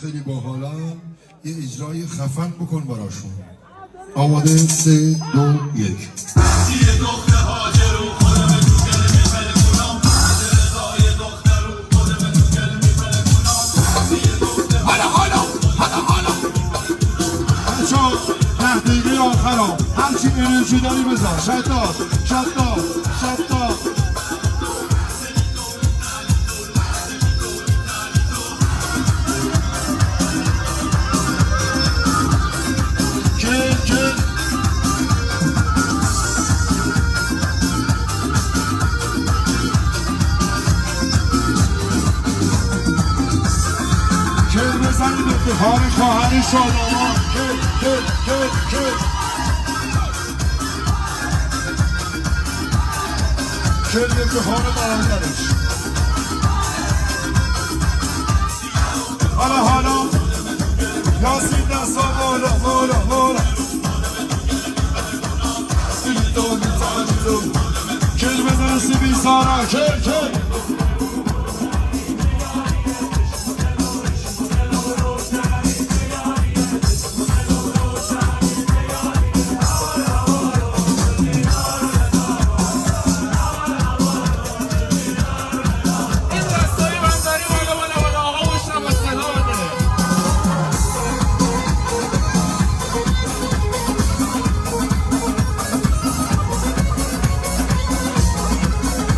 خیلی باحالن، یه اجرای خفن بکن براشون. آماده 3 2 1. دقیقه آخرام همچین انرژی داری بذار. شداد شداد شداد کل بزنید افتخار خواهر شادامان. کل افتخار برادرش. حالا یاسین دستا مولا کل بزن سی بی سارا. کل